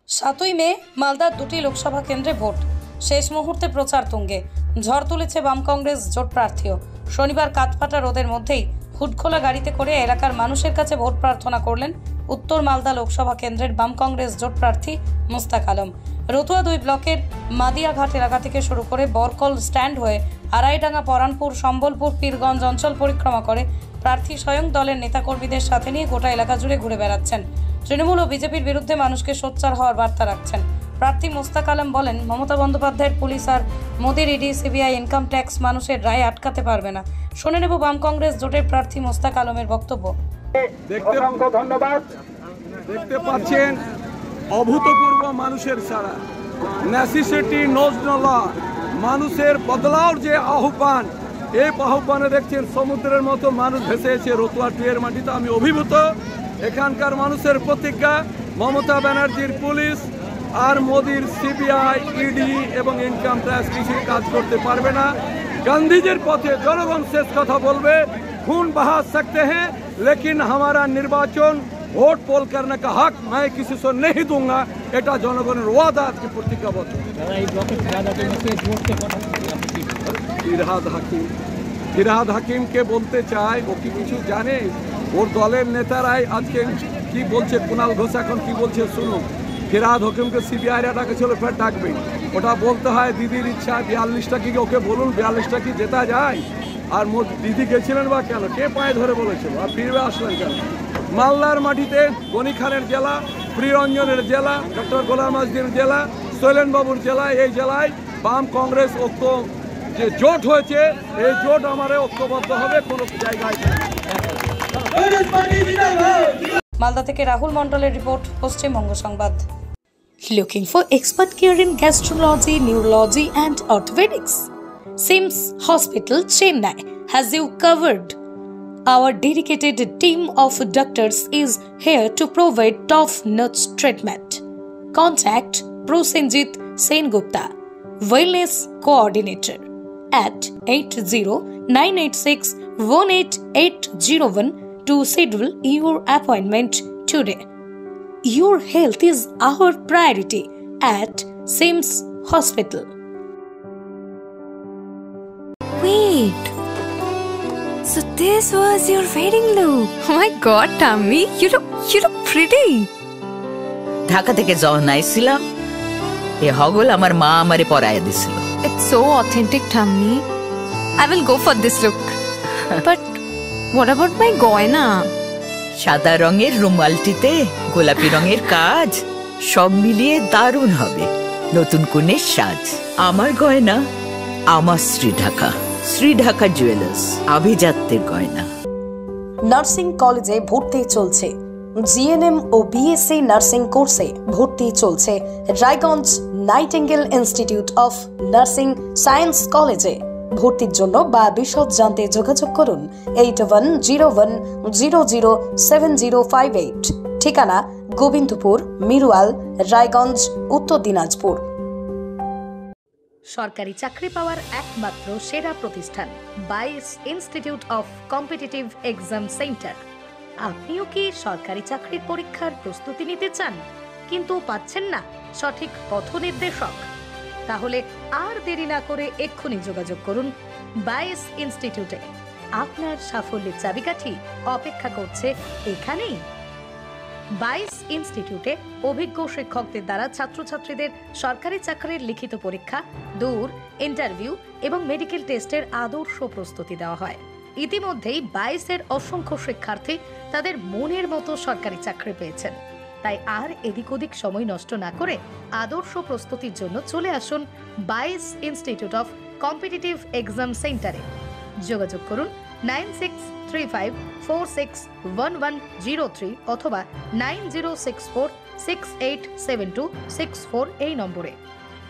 7ই মে মালদার দুটি লোকসভা কেন্দ্রে ভোট শেষ মুহূর্তে প্রচার তুঙ্গে ঝড় তুলেছে বাম কংগ্রেস জোট প্রার্থীও। শনিবার কাঠফাটা রোদের মধ্যেই হুডখোলা গাড়িতে করে এলাকার মানুষের কাছে ভোট প্রার্থনা করলেন উত্তর মালদা লোকসভা কেন্দ্রের বাম কংগ্রেস জোট প্রার্থী মুস্তাক আলম। রতুয়া 2 ব্লকের মাদিয়াঘাট এলাকা থেকে শুরু করে বরকল স্ট্যান্ড হয়ে আড়াইডাঙ্গা, পরানপুর, সম্বলপুর, পীরগঞ্জ অঞ্চল পরিক্রমা করে প্রার্থী স্বয়ং দলের নেতাকর্মীদের সাথে নিয়ে গোটা এলাকা জুড়ে ঘুরে বেড়াচ্ছেন। তৃণমূল ও বিজেপির বিরুদ্ধে মানুষকে সোচ্চার হওয়ার বার্তা রাখছেন। প্রার্থী মুস্তাক আলম বলেন, মমতা বন্দ্যোপাধ্যায়ের পুলিশ আর মোদির ইডি, সিবিআই, ইনকাম ট্যাক্স মানুষের রায় আটকাতে পারবে না। শুনে নেব বাম কংগ্রেস জোটের প্রার্থী মুস্তাক আলমের বক্তব্য। ধন্যবাদ। দেখতে পাচ্ছেন অভূতপূর্ব মানুষের সারা, নেসেসিটি নোজ নো ল, মানুষের বদলাওর যে আহ্বান, এই আহ্বানে দেখছেন সমুদ্রের মতো মানুষ ভেসে এসে রতুয়া 2 এর মাটিতে। আমি অভিভূত। এখানকার মানুষের প্রতিজ্ঞা, মমতা ব্যানার্জির পুলিশ আর মোদির সিবিআই, ইডি এবং ইনকাম ট্যাক্স কিছুই কাজ করতে পারবে না। গান্ধীজির পথে জনগণ শেষ কথা বলবে, खून बहा सकते हैं लेकिन हमारा निर्वाचन वोट पोल करने का हक मैं किसी से नहीं दूंगा। এটা জনগণের ওয়াদা, আজকে প্রতিজ্ঞাবদ্ধ। ফিরহাদ হাকিমকে বলতে চাই, ও কি কিছু জানে? ওর দলের নেতারাই আজকে কি বলছে, কুণাল ঘোষ এখন কি বলছে শুনুন। ফিরহাদ হাকিমকে সিবিআইরা ডাকেছিল, ফের ডাকবে। ওটা বলতে হয় দিদির ইচ্ছা। 42টা কি ওকে বলুন, 42টা কি জেতা যায়? আর দিদি গেছিলেন বা কেন? কে পায়ে ধরে বলেছিল? আর ফিরবে আসলেন কেন? মালদার মাটিতে গনি খানের জেলা, প্রিয়রঞ্জনের জেলা, ডক্টর গোলাম আজমের জেলা, শৈলেন বাবুর জেলা, এই জেলায় বাম কংগ্রেস ঐক্য যে জোট হয়েছে, এই জোট আমার ঐক্যবদ্ধ হবে কোনো জায়গায়। মালদা থেকে রাহুল মন্ডলের রিপোর্ট, পশ্চিমবঙ্গ সংবাদ। Looking for expert care in gastrology, neurology and orthopedics? SIMS Hospital, Chennai has you covered. Our dedicated team of doctors is here to provide top-notch treatment. Contact Prosenjit Sengupta, Wellness Coordinator, at 80-986-18801 to schedule your appointment today. Your health is our priority at SIMS Hospital. Wait, so this was your wedding look? Oh my god, Tammy, you look pretty. Dhaka থেকে যখন আইছিলাম, এই হগল আমার মা আমারে পরাইয়া দিছিল। It's so authentic, Tammy. I will go for this look. But what about my goina? সাদা রঙের রুমালটিতে গোলাপি রঙের কাজ, সব মিলিয়ে দারুণ হবে নতুন কনের সাজ। আমার গয়না আমার শ্রী ঢাকা জুয়েলার্স, আভিজাত্যের গয়না। নার্সিং কলেজে ভর্তি চলছে। জিএনএম ও বিএসসি নার্সিং কোর্সে ভর্তি চলছে Raiganj nightingale institute of nursing science কলেজে। ভর্তির জন্য বা বিশদ জানতে যোগাযোগ করুন 8101007058। ঠিকানা গোবিন্দপুর, মিরুয়াল, রায়গঞ্জ, উত্তর দিনাজপুর। সরকারি চাকরি পাওয়ার একমাত্র সেরা প্রতিষ্ঠান 22 institute of competitive exam centre. আপনিও কি সরকারি চাকরির পরীক্ষার প্রস্তুতি নিতে চান কিন্তু পাচ্ছেন না সঠিক পথ নির্দেশক? তাহলে আর দেরি না করে এক্ষুনি যোগাযোগ করুন 22 ইনস্টিটিউটে। আপনার সাফল্যের চাবিকাঠি অপেক্ষা করছে এখানেই। 22 ইনস্টিটিউটে অভিজ্ঞ শিক্ষকদের দ্বারা ছাত্রছাত্রীদের সরকারি চাকরির লিখিত পরীক্ষা, দূর ইন্টারভিউ এবং মেডিকেল টেস্টের আদর্শ প্রস্তুতি দেওয়া হয়। ইতিমধ্যেই 22-এর অসংখ্য শিক্ষার্থী তাদের মনের মতো সরকারি চাকরি পেয়েছেন। তাই আর এদিক ওদিক সময় নষ্ট না করে আদর্শ প্রস্তুতির জন্য চলে আসুন 22 ইনস্টিটিউট অফ কম্পিটিটিভ এক্সাম সেন্টারে। যোগাযোগ করুন 9635461103 অথবা 9064687264 এই নম্বরে।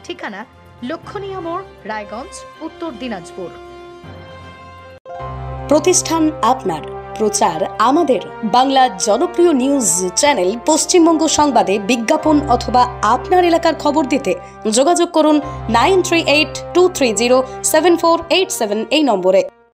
ঠিকানা লক্ষণীয় মোড়, রায়গঞ্জ, উত্তর দিনাজপুর। প্রতিষ্ঠান আপনার, প্রচার আমাদের। বাংলা জনপ্রিয় নিউজ চ্যানেল পশ্চিমবঙ্গ সংবাদে বিজ্ঞাপন অথবা আপনার এলাকার খবর দিতে যোগাযোগ করুন 9382307487 এই নম্বরে।